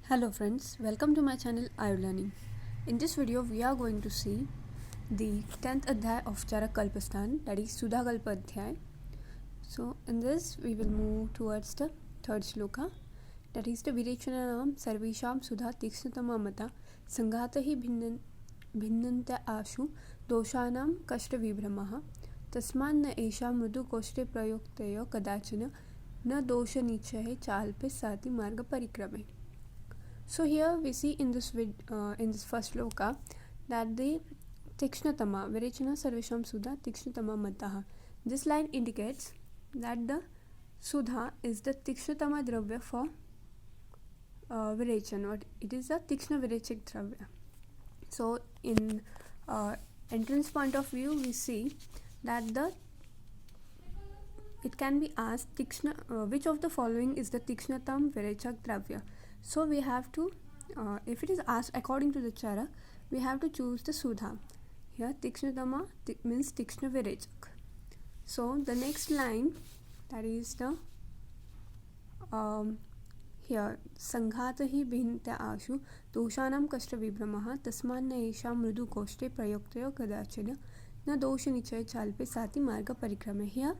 Hello friends, welcome to my channel Ayur Learning. In this video we are going to see the 10th adhyay of Charak Kalpastan, that is Sudha Kalpa adhyay. So in this we will move towards the third shloka, that is the Virechana Sarvesham Sudha Tikshnatama Mata Sanghatahi Bhinnanta Ashu Doshanam Kashta Vibhramaha Tasman na Esha Mrudu Koshte Prayoktayo Kadachana Na Dosha Nichahe Chalpe Sati Marga Parikrame. So here we see in this first shloka that the Tikshnatama, Virechana Sarvesham Sudha Tikshnatama Mataha. This line indicates that the Sudha is the Tikshnatama Dravya for Virechana. It is a Tikshna Virechik Dravya. So in entrance point of view we see that it can be asked which of the following is the Tikshnatam Virechak Dravya. So we have to, if it is asked according to the Charak, we have to choose the Sudha. Here Tikshnatama means Tikshna Virechak. So the next line, that is the here Sanghatahi Bhinta Ashu Doshanam Kashta Vibhramaha Tasman na Esha Mrudu Koshte Prayoktayo Kadachana Na Dosha Nichaya Chalpe Sati Marga Parikrame. Here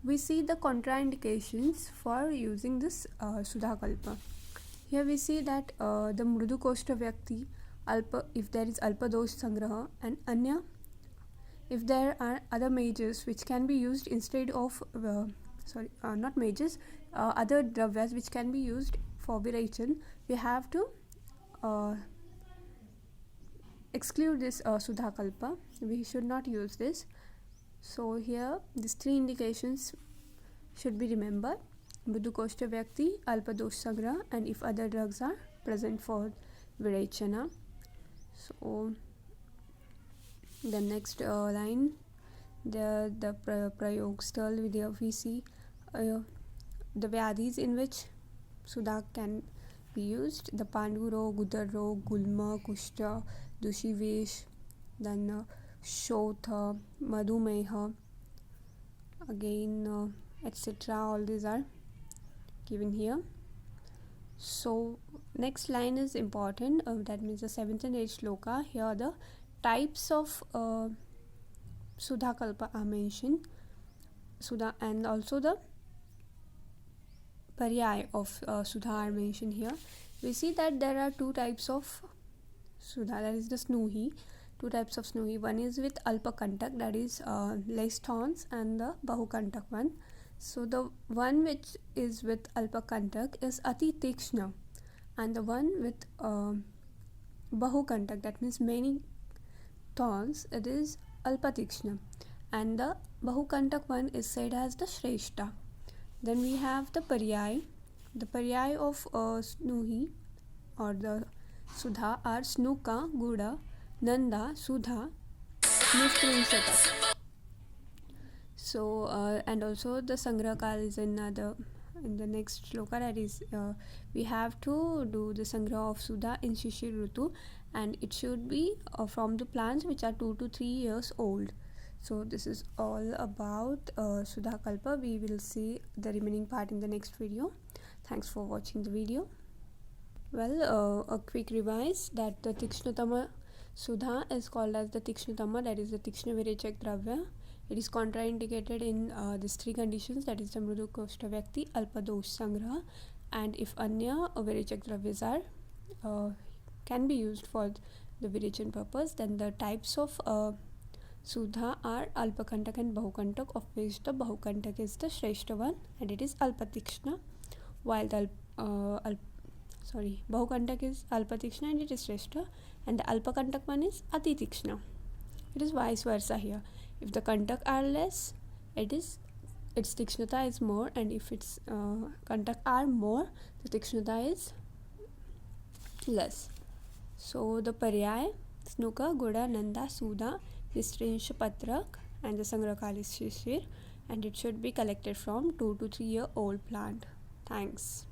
we see the contraindications for using this Sudha Kalpa. Here we see that the Mrudu Koshta Vyakti, Alpa, if there is Alpa Dosh Sangraha, and Anya, if there are other majors which can be used instead of, not majors, other dravyas which can be used for Virechan, we have to exclude this Sudha Kalpa. We should not use this. So here these three indications should be remembered: Mrudu Koshta Vyakti, Alpa Dosh Sangraha, and if other drugs are present for Virechana. So the next line, the Prayog Sthal Vidya, we see the Vyadhis in which Sudha can be used: the Pandu Rog, Udar Rog, Gulma, Kushta, Dushivesh, then Shotha, Madhumeha, again etc. All these are given here. So next line is important, that means the 7th and 8th shloka. Here the types of Sudha Kalpa are mentioned, Sudha, and also the Paryay of Sudha are mentioned here. We see that there are two types of Sudha, that is the Snuhi. Two types of Snuhi. One is with Alpa Kantak, that is less thorns, and the Bahu Kantak one. So the one which is with Alpa Kantak is Ati Tikshna, and the one with Bahu Kantak, that means many thorns, it is Alpa Tikshna, and the Bahu Kantak one is said as the Shreshta. Then we have the Paryay. The Paryay of Snuhi or the Sudha are Snuka, Guda, Nanda, Sudha, Nistrinshata. So and also the Sangrahakal is in the next shloka, that is we have to do the Sangraha of Sudha in Shishir Rutu, and it should be from the plants which are 2 to 3 years old. So this is all about Sudha Kalpa. We will see the remaining part in the next video. Thanks for watching the video. Well, a quick revise that the Tikshnatama Sudha is called as the Tikshnatama, that is the Tikshna Virechak Dravya. It is contraindicated in these three conditions, that is the Mrudu Koshta Vyakti, Alpa Dosh Sangraha, and if Anya Virechak Dravyas are can be used for the Virechan purpose. Then the types of Sudha are Alpa Kantak and Bahu Kantak, of which the Bahu Kantak is the Shreshta one, and it is Alpa Tikshna, while the Bahu Kantak is Alpa Tikshna and it is Shreshta, and the Alpa Kantak one is Ati Tikshna. It is vice versa here. If the Kantak are less, its Tikshnata is more, and if its Kantak are more, the Tikshnata is less. So the Paryay, Snuka, Guda, Nanda, Sudha, Nistrinsha Patrak, and the Sangrahakal is Shishir, and it should be collected from 2 to 3 year old plant. Thanks.